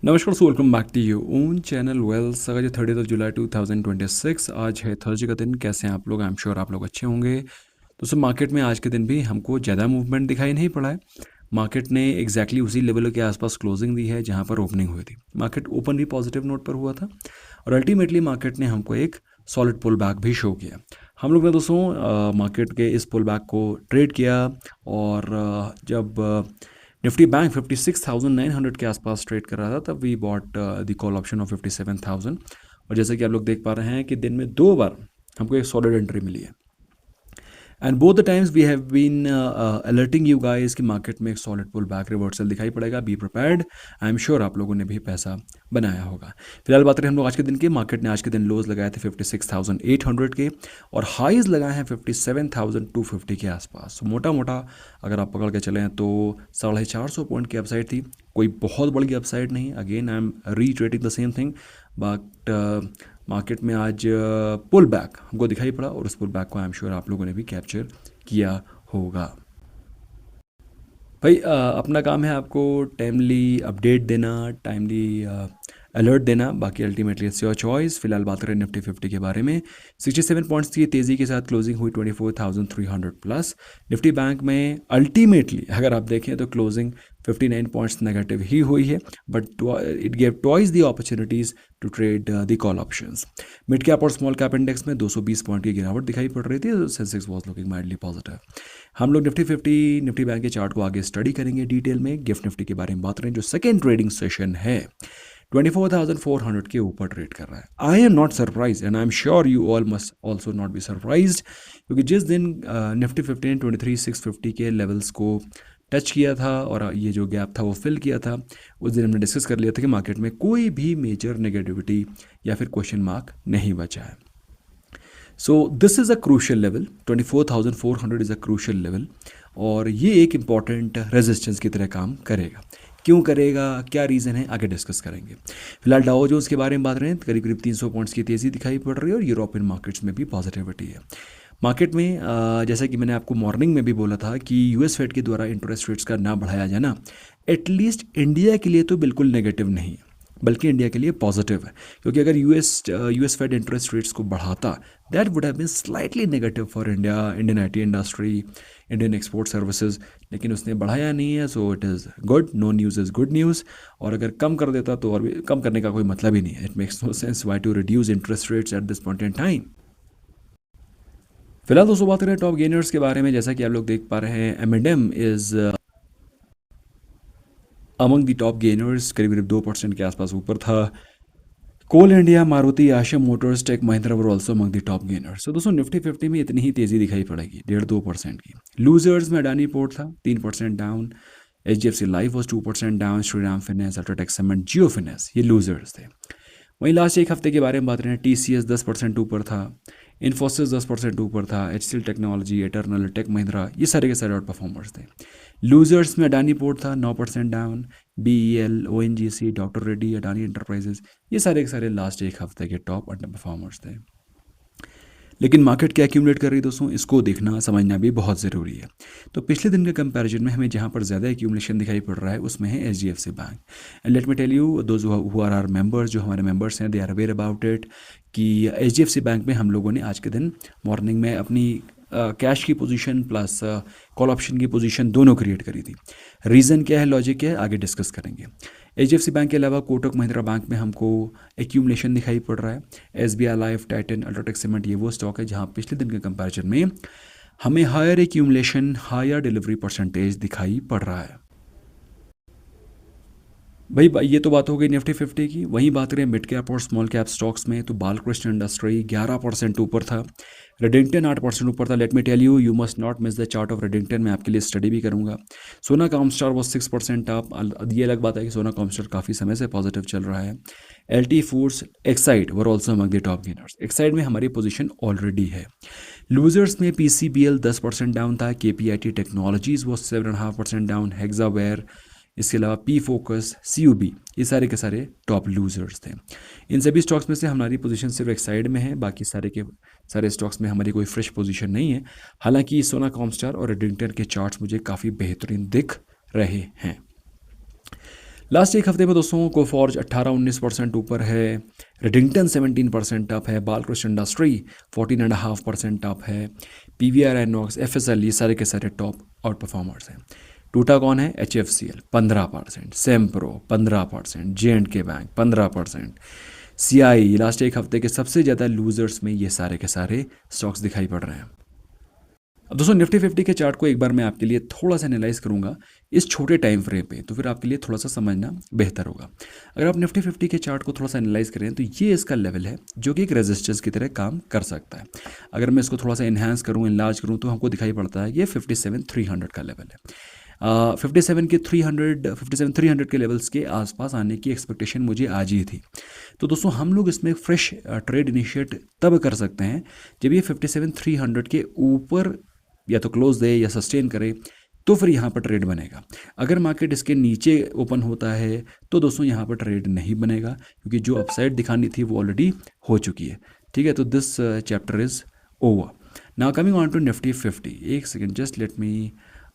नमस्कार so welcome back to you own channel wells. आज 30 जुलाई 2026। आज है थर्सडे का दिन। कैसे हैं आप लोग? आई एम श्योर आप लोग अच्छे होंगे। तो सब मार्केट में आज के दिन भी हमको ज़्यादा मूवमेंट दिखाई नहीं पड़ा है। मार्केट ने एग्जैक्टली उसी लेवल के आसपास क्लोजिंग दी है जहां पर ओपनिंग हुई थी। मार्केट ओपन भी पॉजिटिव नोट पर हुआ था और अल्टीमेटली मार्केट ने हमको एक सॉलिड पुल बैक भी शो किया। हम लोग ने दोस्तों मार्केट के इस पुल बैक को ट्रेड किया और जब निफ्टी बैंक 56,900 के आसपास ट्रेड कर रहा था तब we bought the call option of 57,000। और जैसे कि आप लोग देख पा रहे हैं कि दिन में 2 बार हमको एक सॉलिड एंट्री मिली है and both the times we have been alerting you guys कि मार्केट में एक सॉलिड पुल बैक रिवर्सल दिखाई पड़ेगा। Be prepared. I am sure आप लोगों ने भी पैसा बनाया होगा। फिलहाल बात करें हम लोग आज के दिन की। मार्केट ने आज के दिन लोज लगाए थे 56,800 के और हाईज लगाए हैं 57,250 के आसपास। So, मोटा मोटा अगर आप पकड़ के चलें तो 450 पॉइंट की अपसाइड थी। कोई बहुत बड़ी अपसाइड नहीं। Again I am retreating the same thing but market में आज पुल बैक हमको दिखाई पड़ा और उस पुल बैक को आई एम श्योर आप लोगों ने भी कैप्चर किया होगा। भाई अपना काम है आपको टाइमली अपडेट देना, टाइमली अलर्ट देना। बाकी अल्टीमेटली इट्स योर चॉइस। फिलहाल बात करें निफ्टी 50 के बारे में। 67 पॉइंट्स की तेज़ी के साथ क्लोजिंग हुई 24,300 प्लस। निफ्टी बैंक में अल्टीमेटली अगर आप देखें तो क्लोजिंग 59 पॉइंट्स नेगेटिव ही हुई है but it gave twice the opportunities to trade the call options. Mid cap और स्मॉल कैप इंडेक्स में 220 पॉइंट की गिरावट दिखाई पड़ रही थी। Sensex was looking mildly positive. हम लोग निफ्टी 50 निफ्टी बैंक के चार्ट को आगे स्टडी करेंगे डिटेल में। गिफ्ट निफ्टी के बारे में बात करें जो सेकेंड ट्रेडिंग सेशन है 24,400 के ऊपर ट्रेड कर रहा है। I am not surprise and I am sure you all must also not be surprise क्योंकि जिस दिन निफ्टी 50 ने 23,650 के लेवल्स को टच किया था और ये जो गैप था वो फिल किया था, उस दिन हमने डिस्कस कर लिया था कि मार्केट में कोई भी मेजर नेगेटिविटी या फिर क्वेश्चन मार्क नहीं बचा है। So this is a crucial level. 24,400 is a crucial level और ये एक इम्पॉर्टेंट रेजिस्टेंस की तरह काम करेगा। क्यों करेगा, क्या रीज़न है, आगे डिस्कस करेंगे। फिलहाल डाउ जोन्स के बारे में बात करें तो करीब करीब 300 पॉइंट्स की तेज़ी दिखाई पड़ रही है और यूरोपियन मार्केट्स में भी पॉजिटिविटी है। मार्केट में जैसा कि मैंने आपको मॉर्निंग में भी बोला था कि यूएस फेड के द्वारा इंटरेस्ट रेट्स का ना बढ़ाया जाना एटलीस्ट इंडिया के लिए तो बिल्कुल नेगेटिव नहीं है बल्कि इंडिया के लिए पॉजिटिव है क्योंकि अगर यूएस फेड इंटरेस्ट रेट्स को बढ़ाता that would have been slightly negative for India, Indian IT industry, Indian export services. लेकिन उसने बढ़ाया नहीं है so it is good. No news is good news. और अगर कम कर देता तो और भी कम करने का कोई मतलब ही नहीं है। It makes no sense why to reduce interest rates at this point in time. फिलहाल दोस्तों बात करें टॉप गेनर्स के बारे में। जैसा कि आप लोग देख पा रहे हैं M is among the top gainers, करीब करीब 2% के आसपास ऊपर था। कोल इंडिया, मारुति, आशा motors, tech Mahindra were also among the top gainers. तो दोस्तों निफ्टी 50 में इतनी ही तेज़ी दिखाई पड़ेगी 1.5-2% की। लूजर्स में अडानी पोर्ट था 3% down, HDFC life was 2% down, Shriram finance, UltraTech cement, Jio finance ये लूजर्स थे। वहीं लास्ट एक हफ्ते के बारे में बात करें TCS 10% ऊपर था, इन्फोसिस 10% ऊपर था, HCL technology, Eternal, tech Mahindra ये सारे के सारे आउट परफॉर्मर्स थे। लूजर्स में अडानी पोर्ट था 9% down, BEL, ONGC, doctor Reddy, Adani enterprises ये सारे के सारे लास्ट एक हफ्ते के टॉप अंडर परफॉर्मर्स थे। लेकिन मार्केट क्या एक्यूमुलेट कर रही है दोस्तों, इसको देखना समझना भी बहुत ज़रूरी है। तो पिछले दिन के कंपैरिजन में हमें जहाँ पर ज़्यादा एक्यूमुलेशन दिखाई पड़ रहा है उसमें है HDFC bank. And let me tell you those who are are members, जो हमारे मेंबर्स हैं, they are aware about it कि HDFC बैंक में हम लोगों ने आज के दिन मॉर्निंग में अपनी कैश की पोजीशन प्लस कॉल ऑप्शन की पोजीशन दोनों क्रिएट करी थी। रीज़न क्या है, लॉजिक क्या है, आगे डिस्कस करेंगे। HDFC बैंक के अलावा कोटक महिंद्रा बैंक में हमको एक्यूमुलेशन दिखाई पड़ रहा है। SBI life, Titan, UltraTech cement ये वो स्टॉक है जहां पिछले दिन के कंपैरिजन में हमें higher accumulation, higher delivery percentage दिखाई पड़ रहा है। भाई ये तो बात हो गई निफ्टी 50 की। वहीं बात करें मिड कैप और स्मॉल कैप स्टॉक्स में तो बालकृष्ण इंडस्ट्री 11% ऊपर था, रेडिंगटन 8% ऊपर था। Let me tell you, you must not miss the chart of Redington. मैं आपके लिए स्टडी भी करूंगा। सोना कॉमस्टार वो 6% अप। ये अलग बात है कि सोना कॉमस्टार काफ़ी समय से पॉजिटिव चल रहा है। LT foods, Exide were also among the top gainers. Exide में हमारी पोजीशन ऑलरेडी है। लूजर्स में PCBL 10% डाउन था, KPIT टेक्नोलॉजीज वो 7.5% डाउन, हेक्सावेयर, इसके अलावा P फोकस, CUB ये सारे के सारे टॉप लूजर्स थे। इन सभी स्टॉक्स में से हमारी पोजीशन सिर्फ एक साइड में है, बाकी सारे के सारे स्टॉक्स में हमारी कोई फ्रेश पोजीशन नहीं है। हालांकि सोना कॉमस्टार और रेडिंगटन के चार्ट्स मुझे काफ़ी बेहतरीन दिख रहे हैं। लास्ट एक हफ्ते में दोस्तों कोफॉर्ज 18-19% ऊपर है, रेडिंगटन 17% अप है, बालकृष्ण इंडस्ट्री 14.5% अप है, पीवीआर, एनॉक्स, एफएसएल, ये सारे के सारे टॉप आउट परफॉर्मर्स हैं। टूटा कौन है? HFCL 15%, सेम्प्रो 15%, जे&के bank 15%, CI. लास्ट एक हफ्ते के सबसे ज़्यादा लूजर्स में ये सारे के सारे स्टॉक्स दिखाई पड़ रहे हैं। अब दोस्तों निफ्टी 50 के चार्ट को एक बार मैं आपके लिए थोड़ा सा एनालाइज करूंगा इस छोटे टाइम फ्रेम पे, तो फिर आपके लिए थोड़ा सा समझना बेहतर होगा। अगर आप निफ्टी 50 के चार्ट को थोड़ा सा एनालाइज करें तो ये इसका लेवल है जो कि एक रेजिस्टेंस की तरह काम कर सकता है। अगर मैं इसको थोड़ा सा इन्हांस करूँ, इनलार्ज करूँ, तो हमको दिखाई पड़ता है ये 57,300 का लेवल है। 57,300 के लेवल्स के आसपास आने की एक्सपेक्टेशन मुझे आज ही थी। तो दोस्तों हम लोग इसमें फ्रेश ट्रेड इनिशिएट तब कर सकते हैं जब ये 57,300 के ऊपर या तो क्लोज दे या सस्टेन करे, तो फिर यहाँ पर ट्रेड बनेगा। अगर मार्केट इसके नीचे ओपन होता है तो दोस्तों यहाँ पर ट्रेड नहीं बनेगा, क्योंकि जो अपसाइड दिखानी थी वो ऑलरेडी हो चुकी है। ठीक है, तो this chapter is over. Now coming on to Nifty 50। एक second, just let me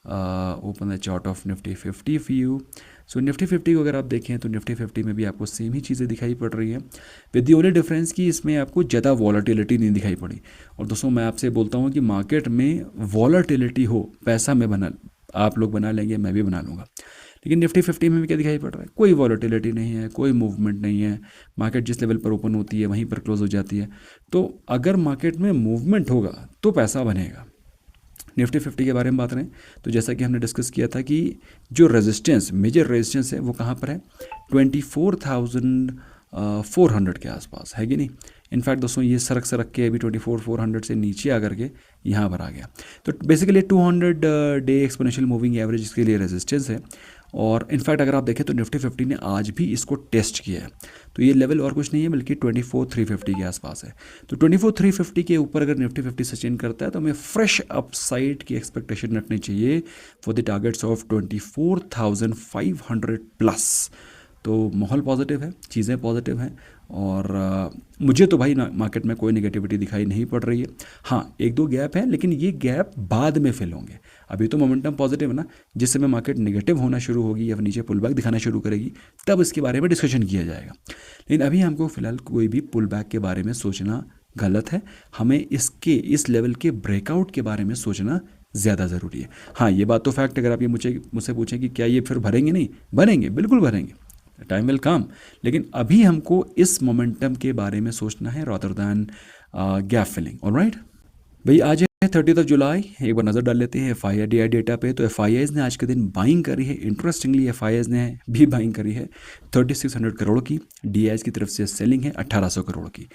open the chart of Nifty 50 for you. So Nifty 50 को अगर आप देखें तो निफ्टी 50 में भी आपको सेम ही चीज़ें दिखाई पड़ रही हैं, विद दी ओनली डिफरेंस कि इसमें आपको ज़्यादा वॉलेटिलिटी नहीं दिखाई पड़ी। और दोस्तों मैं आपसे बोलता हूँ कि मार्केट में वॉलेटिलिटी हो, पैसा मैं बना, आप लोग बना लेंगे, मैं भी बना लूँगा, लेकिन निफ्टी 50 में भी क्या दिखाई पड़ रहा है? कोई वॉलेटिलिटी नहीं है, कोई मूवमेंट नहीं है। मार्केट जिस लेवल पर ओपन होती है वहीं पर क्लोज हो जाती है। तो अगर मार्केट में मूवमेंट होगा तो पैसा बनेगा। निफ्टी 50 के बारे में बात करें तो जैसा कि हमने डिस्कस किया था कि जो रेजिस्टेंस, मेजर रेजिस्टेंस है वो कहाँ पर है? 24,400 के आसपास है कि नहीं। इनफैक्ट दोस्तों ये सरक के अभी 24,400 से नीचे आकर के यहाँ पर आ गया। तो basically 200 day exponential moving average इसके लिए रेजिस्टेंस है। और इनफैक्ट अगर आप देखें तो निफ्टी 50 ने आज भी इसको टेस्ट किया है। तो ये लेवल और कुछ नहीं है बल्कि 24,350 के आसपास है। तो 24,350 के ऊपर अगर निफ्टी 50 सस्टेन करता है तो हमें फ्रेश अपसाइड की एक्सपेक्टेशन रखनी चाहिए for the targets of 24,500 plus. तो माहौल पॉजिटिव है, चीज़ें पॉजिटिव हैं, और मुझे तो भाई मार्केट में कोई नेगेटिविटी दिखाई नहीं पड़ रही है। हाँ, एक दो गैप है, लेकिन ये गैप बाद में फिल होंगे। अभी तो मोमेंटम पॉजिटिव है ना, जिस समय मार्केट नेगेटिव होना शुरू होगी या फिर नीचे पुल बैक दिखाना शुरू करेगी तब इसके बारे में डिस्कशन किया जाएगा। लेकिन अभी हमको फिलहाल कोई भी पुल बैक के बारे में सोचना गलत है। हमें इस लेवल के ब्रेकआउट के बारे में सोचना ज़्यादा ज़रूरी है। हाँ, ये बात तो फैक्ट, अगर आप ये मुझसे पूछें कि क्या ये फिर भरेंगे, नहीं भरेंगे, बिल्कुल भरेंगे, टाइम विल कम। लेकिन अभी हमको इस मोमेंटम के बारे में सोचना है rather than gap filling. Alright भाई, आज है 30 जुलाई। एक बार नज़र डाल लेते हैं FII डेटा पे। तो FIIs ने आज के दिन बाइंग करी है। इंटरेस्टिंगली FIIs ने भी बाइंग करी है 3600 करोड़ की। DIs की तरफ से सेलिंग है 1800 करोड़ की।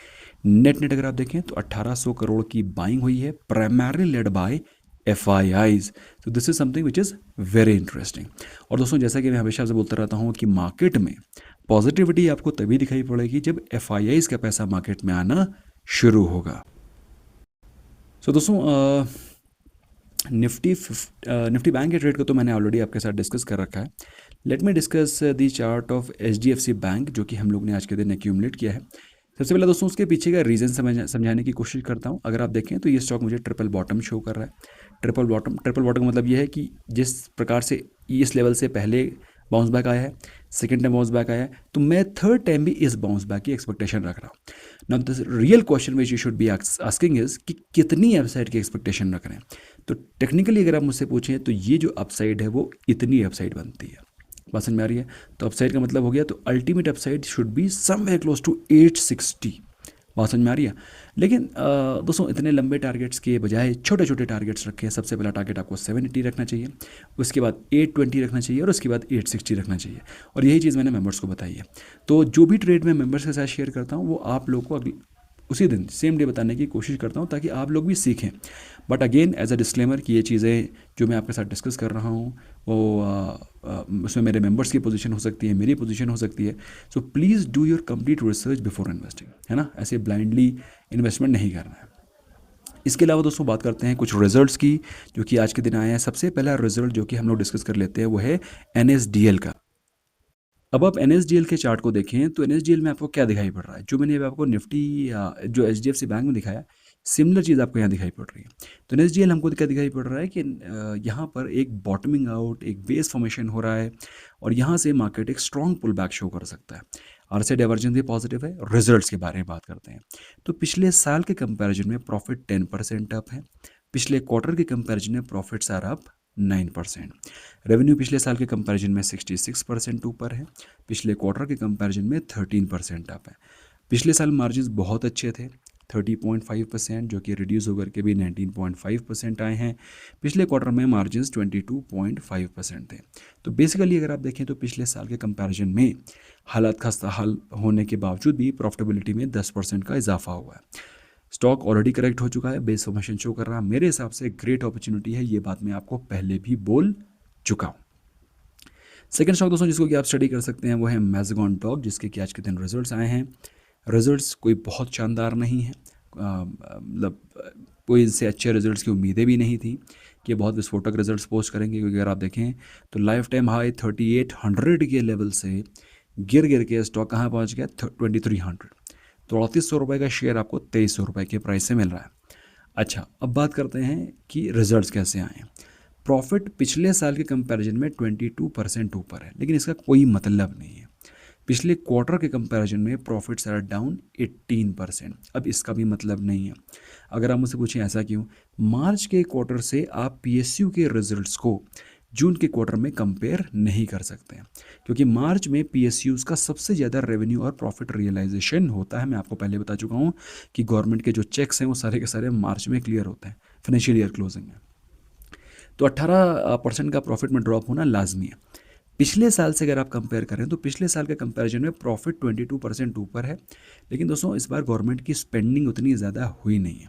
नेट अगर आप देखें तो 1800 करोड़ की बाइंग हुई है, प्राइमरली लेड बाय FIIs। तो this is something which is very interesting. और दोस्तों जैसा कि मैं हमेशा से बोलता रहता हूँ कि मार्केट में पॉजिटिविटी आपको तभी दिखाई पड़ेगी जब FIIs का पैसा मार्केट में आना शुरू होगा। सो दोस्तों निफ्टी बैंक के ट्रेड को तो मैंने ऑलरेडी आपके साथ डिस्कस कर रखा है। Let me discuss the chart of HDFC bank, जो कि हम लोग ने आज के दिन एक्यूमुलेट किया है। सबसे पहले दोस्तों उसके पीछे का रीज़न समझाने की कोशिश करता हूँ। अगर आप देखें तो ये स्टॉक मुझे ट्रिपल बॉटम शो कर रहा है। ट्रिपल बॉटम का मतलब ये है कि जिस प्रकार से इस लेवल से पहले बाउंस बैक आया है, सेकेंड टाइम बाउंस बैक आया है, तो मैं थर्ड टाइम भी इस बाउंस बैक की एक्सपेक्टेशन रख रहा हूँ। Now the real question which you should be asking is कि कितनी अपसाइड की एक्सपेक्टेशन रख रहे हैं। तो टेक्निकली अगर आप मुझसे पूछें तो ये जो अपसाइड है वो इतनी अपसाइड बनती है। बात समझ में आ रही है? तो अपसाइड का मतलब हो गया तो ultimate upside should be somewhere close to 860। बात समझ में आ रही है? लेकिन दोस्तों इतने लंबे टारगेट्स के बजाय छोटे छोटे टारगेट्स रखे हैं। सबसे पहला टारगेट आपको 780 रखना चाहिए, उसके बाद 820 रखना चाहिए और उसके बाद 860 रखना चाहिए। और यही चीज़ मैंने मेंबर्स को बताई है। तो जो भी ट्रेड मैं मेंबर्स के साथ शेयर करता हूँ वो आप लोग को उसी दिन सेम डे बताने की कोशिश करता हूँ ताकि आप लोग भी सीखें। But again as a disclaimer कि ये चीज़ें जो मैं आपके साथ डिस्कस कर रहा हूँ वो उसमें मेरे मेंबर्स की पोजीशन हो सकती है, मेरी पोजीशन हो सकती है। So please do your complete research before investing, है ना। ऐसे ब्लाइंडली इन्वेस्टमेंट नहीं करना है। इसके अलावा दोस्तों बात करते हैं कुछ रिजल्ट्स की जो कि आज के दिन आए हैं। सबसे पहला रिजल्ट जो कि हम लोग डिस्कस कर लेते हैं वो है NSDL का। अब आप NSDL के चार्ट को देखें तो NSDL में आपको क्या दिखाई पड़ रहा है? जो मैंने अभी आपको निफ्टी जो HDFC बैंक में दिखाया, सिमिलर चीज़ आपको यहाँ दिखाई पड़ रही है। तो एनएसडीएल हमको क्या दिखाई पड़ रहा है कि यहाँ पर एक बॉटमिंग आउट, एक बेस फॉर्मेशन हो रहा है और यहाँ से मार्केट एक स्ट्रॉन्ग पुल बैक शो कर सकता है। आरएसआई डाइवर्जेंस भी पॉजिटिव है। रिजल्ट्स के बारे में बात करते हैं तो पिछले साल के कंपैरिजन में प्रॉफिट 10% अप है। पिछले क्वार्टर के कंपैरिजन में प्रॉफिट्स आर अप 9%। रेवेन्यू पिछले साल के कंपैरिजन में 66% ऊपर है। पिछले क्वार्टर के कंपैरिजन में 13% अप है। पिछले साल मार्जिन्स बहुत अच्छे थे, 30.5%, जो कि रिड्यूस होकर के भी 19.5% आए हैं। पिछले क्वार्टर में मार्जिन्स 22.5% थे। तो बेसिकली अगर आप देखें तो पिछले साल के कंपैरिजन में हालात खस्ता हाल होने के बावजूद भी प्रॉफिटेबिलिटी में 10% का इजाफा हुआ है। स्टॉक ऑलरेडी करेक्ट हो चुका है, बेस फॉर्मेशन शो कर रहा है। मेरे हिसाब से ग्रेट अपॉर्चुनिटी है, ये बात मैं आपको पहले भी बोल चुका हूँ। सेकंड स्टॉक दोस्तों जिसको कि आप स्टडी कर सकते हैं वो है मैज़गॉन डॉग, जिसके कि आज के दिन रिजल्ट्स आए हैं। रिजल्ट्स कोई बहुत शानदार नहीं है, मतलब कोई इनसे अच्छे रिजल्ट्स की उम्मीदें भी नहीं थी कि बहुत विस्फोटक रिजल्ट्स पोस्ट करेंगे, क्योंकि अगर आप देखें तो लाइफ टाइम हाई 3800 के लेवल से गिर गिर के स्टॉक कहाँ पहुँच गया 2300। तो 3800 रुपये का शेयर आपको 2300 रुपये के प्राइस से मिल रहा है। अच्छा, अब बात करते हैं कि रिजल्ट्स कैसे आए हैं। प्रॉफिट पिछले साल के कंपैरिजन में 22% ऊपर है, लेकिन इसका कोई मतलब नहीं है। पिछले क्वार्टर के कंपैरिजन में प्रॉफिट्स आर डाउन 18%। अब इसका भी मतलब नहीं है। अगर आप मुझसे पूछें ऐसा क्यों, मार्च के क्वार्टर से आप पीएसयू के रिजल्ट्स को जून के क्वार्टर में कंपेयर नहीं कर सकते हैं, क्योंकि मार्च में पीएसयूज़ का सबसे ज़्यादा रेवेन्यू और प्रॉफिट रियलाइजेशन होता है। मैं आपको पहले बता चुका हूँ कि गवर्नमेंट के जो चेक्स हैं वो सारे के सारे मार्च में क्लियर होते हैं, फाइनेंशियल ईयर क्लोजिंग में। तो 18% का प्रॉफिट में ड्रॉप होना लाजमी है। पिछले साल से अगर आप कंपेयर करें तो पिछले साल के कंपैरिजन में प्रॉफिट 22% ऊपर है, लेकिन दोस्तों इस बार गवर्नमेंट की स्पेंडिंग उतनी ज़्यादा हुई नहीं है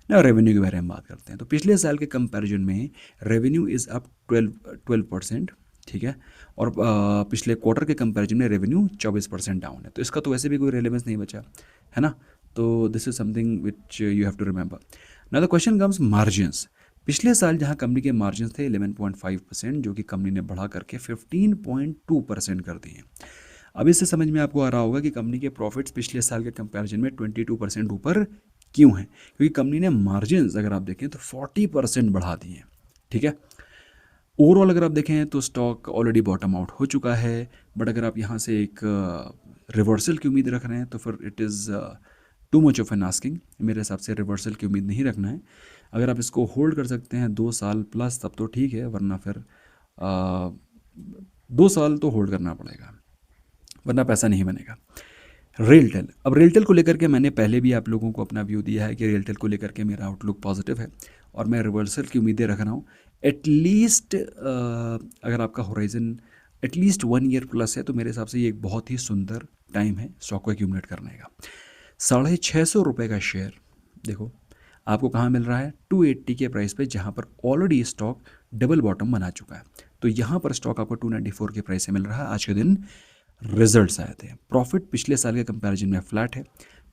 ना। रेवेन्यू के बारे में बात करते हैं तो पिछले साल के कंपैरिजन में रेवेन्यू इज़ अप 12%, ठीक है। और पिछले क्वार्टर के कंपैरिजन में रेवेन्यू 24% डाउन है। तो इसका तो वैसे भी कोई रेलेवेंस नहीं बचा है ना। तो this is something which you have to remember. Now the question comes margins. पिछले साल जहां कंपनी के मार्जिन थे 11.5%, जो कि कंपनी ने बढ़ा करके 15.2% कर दिए। अब इससे समझ में आपको आ रहा होगा कि कंपनी के प्रॉफिट्स पिछले साल के कंपैरिजन में 22% ऊपर क्यों हैं, क्योंकि कंपनी ने मार्जिन अगर आप देखें तो 40% बढ़ा दिए हैं, ठीक है। ओवरऑल अगर आप देखें तो स्टॉक ऑलरेडी बॉटम आउट हो चुका है, बट अगर आप यहाँ से एक रिवर्सल की उम्मीद रख रहे हैं तो फिर it is too much of an asking. मेरे हिसाब से रिवर्सल की उम्मीद नहीं रखना है। अगर आप इसको होल्ड कर सकते हैं 2 साल प्लस तब तो ठीक है, वरना फिर 2 साल तो होल्ड करना पड़ेगा, वरना पैसा नहीं बनेगा। रेलटेल, अब रेलटेल को लेकर के मैंने पहले भी आप लोगों को अपना व्यू दिया है कि रेलटेल को लेकर के मेरा आउटलुक पॉजिटिव है और मैं रिवर्सल की उम्मीदें रख रहा हूँ। एटलीस्ट अगर आपका होराइजन एटलीस्ट 1 ईयर प्लस है तो मेरे हिसाब से ये एक बहुत ही सुंदर टाइम है स्टॉक को एक्यूमुलेट करने का। 650 रुपये का शेयर देखो आपको कहाँ मिल रहा है, 280 के प्राइस पे, जहाँ पर ऑलरेडी स्टॉक डबल बॉटम बना चुका है। तो यहाँ पर स्टॉक आपको 294 के प्राइस से मिल रहा है। आज के दिन रिजल्ट्स आए थे। प्रॉफिट पिछले साल के कंपैरिजन में फ्लैट है,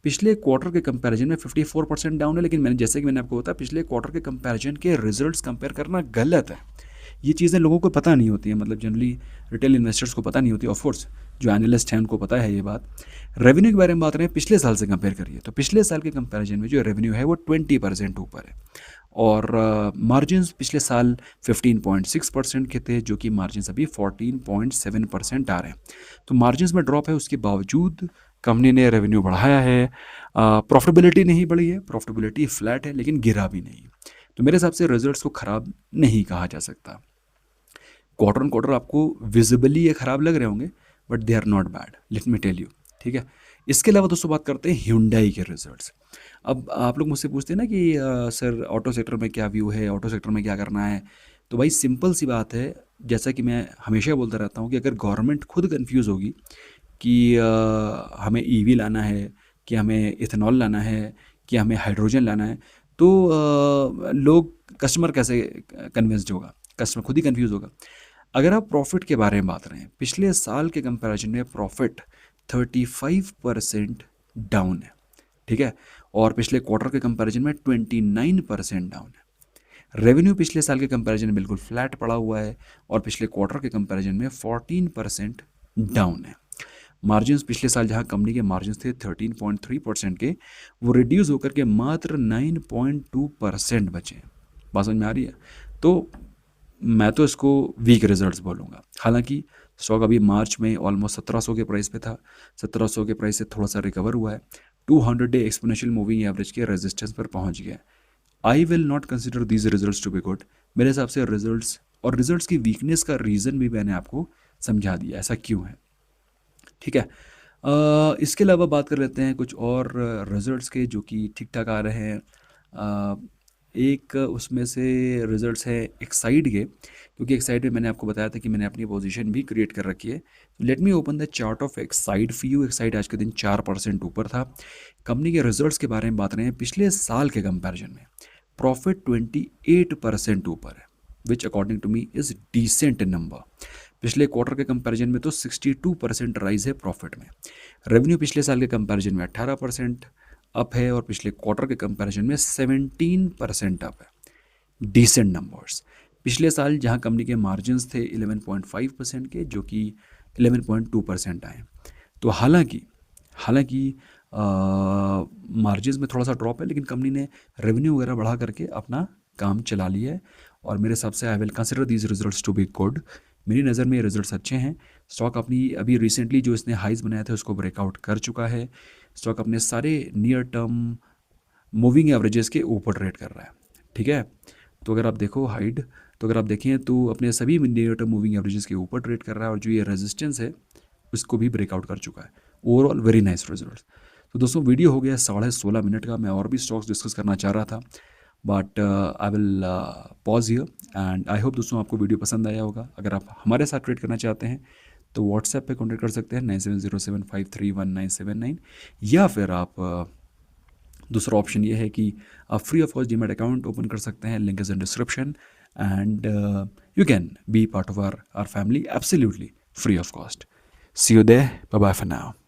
पिछले क्वार्टर के कंपैरिजन में 54% डाउन है। लेकिन जैसे कि मैंने आपको बताया पिछले क्वार्टर के कंपैरिजन के रिजल्ट्स कंपेयर करना गलत है। ये चीज़ें लोगों को पता नहीं होती हैं, मतलब जनरली रिटेल इन्वेस्टर्स को पता नहीं होती। ऑफकोर्स जो एनालिस्ट हैं उनको पता है ये बात। रेवेन्यू के बारे में बात रहे हैं, पिछले साल से कंपेयर करिए तो पिछले साल के कंपैरिजन में जो रेवेन्यू है वो 20% ऊपर है और मार्जिन्स पिछले साल 15.6% के थे, जो कि मार्जिन्स अभी 14.7% आ रहे हैं। तो मार्जिन्स में ड्रॉप है, उसके बावजूद कंपनी ने रेवेन्यू बढ़ाया है। प्रॉफिटेबिलिटी नहीं बढ़ी है, प्रॉफिटेबिलिटी फ्लैट है, लेकिन गिरा भी नहीं। तो मेरे हिसाब से रिजल्ट्स को ख़राब नहीं कहा जा सकता। क्वार्टर ऑन क्वार्टर आपको विजिबली ये ख़राब लग रहे होंगे, but they are not bad, let me tell you, ठीक है। इसके अलावा दोस्तों बात करते हैं Hyundai के रिजल्ट्स। अब आप लोग मुझसे पूछते हैं ना कि सर ऑटो सेक्टर में क्या व्यू है, ऑटो सेक्टर में क्या करना है। तो भाई सिंपल सी बात है, जैसा कि मैं हमेशा बोलता रहता हूँ कि अगर गवर्नमेंट खुद कंफ्यूज होगी कि हमें ईवी लाना है, कि हमें इथेनॉल लाना है, कि हमें हाइड्रोजन लाना है, तो लोग कस्टमर कैसे कन्विंस्ड होगा, कस्टमर खुद ही कंफ्यूज होगा। अगर आप प्रॉफिट के बारे में बात रहे हैं, पिछले साल के कंपैरिजन में प्रॉफिट 35% डाउन है, ठीक है। और पिछले क्वार्टर के कंपैरिजन में 29% डाउन है। रेवेन्यू पिछले साल के कंपैरिजन में बिल्कुल फ्लैट पड़ा हुआ है और पिछले क्वार्टर के कंपैरिजन में 14% डाउन है। मार्जिन्स पिछले साल जहां कंपनी के मार्जिन्स थे 13.3% के, वो रिड्यूस होकर के मात्र 9.2% बचे। बात समझ में आ रही है? तो मैं तो इसको वीक रिजल्ट्स बोलूँगा। हालांकि स्टॉक अभी मार्च में ऑलमोस्ट 1700 के प्राइस पे था, 1700 के प्राइस से थोड़ा सा रिकवर हुआ है, 200 डे एक्सपोनेंशियल मूविंग एवरेज के रेजिस्टेंस पर पहुंच गया है। I will not consider these results to be good. मेरे हिसाब से रिजल्ट्स और रिजल्ट्स की वीकनेस का रीज़न भी मैंने आपको समझा दिया, ऐसा क्यों है। ठीक है। इसके अलावा बात कर लेते हैं कुछ और रिजल्ट्स के जो कि ठीक ठाक आ रहे हैं। एक उसमें से रिजल्ट्स है एक्साइड के, क्योंकि एक्साइड में मैंने आपको बताया था कि मैंने अपनी पोजीशन भी क्रिएट कर रखी है। Late me open the chart of Exide for you. Exide आज के दिन 4% ऊपर था। कंपनी के रिजल्ट्स के बारे में बात रहे हैं, पिछले साल के कंपैरिजन में प्रॉफिट 28% ऊपर है, which according to me is decent number. पिछले क्वार्टर के कंपैरिजन में तो 62% राइज है प्रॉफिट में। रेवेन्यू पिछले साल के कंपैरिजन में 18% अप है और पिछले क्वार्टर के कंपैरिजन में 17% अप है। Decent numbers. पिछले साल जहां कंपनी के मार्जिन्स थे 11.5% के, जो कि 11.2% आए। तो हालांकि मार्जिन्स में थोड़ा सा ड्रॉप है, लेकिन कंपनी ने रेवेन्यू वगैरह बढ़ा करके अपना काम चला लिया है और मेरे हिसाब से I will consider these results to be good. मेरी नज़र में ये रिजल्ट्स अच्छे हैं। स्टॉक अपनी अभी रिसेंटली जो इसने हाइज बनाया था उसको ब्रेकआउट कर चुका है। स्टॉक अपने सारे नियर टर्म मूविंग एवरेजेस के ऊपर ट्रेड कर रहा है। ठीक है। तो अगर आप देखो हाइड, तो अगर आप देखें तो अपने सभी नियर टर्म मूविंग एवरेजेस के ऊपर ट्रेड कर रहा है और जो ये रेजिस्टेंस है उसको भी ब्रेकआउट कर चुका है। Overall very nice results. तो दोस्तों वीडियो हो गया 16.5 मिनट का। मैं और भी स्टॉक्स डिस्कस करना चाह रहा था, but I will pause here and I hope दोस्तों आपको वीडियो पसंद आया होगा। अगर आप हमारे साथ ट्रेड करना चाहते हैं तो व्हाट्सएप पे कॉन्टेक्ट कर सकते हैं 9707531979, या फिर आप दूसरा ऑप्शन ये है कि आप free of cost demat account open कर सकते हैं। Link is in description and you can be part of our family absolutely free of cost. See you there, bye bye for now.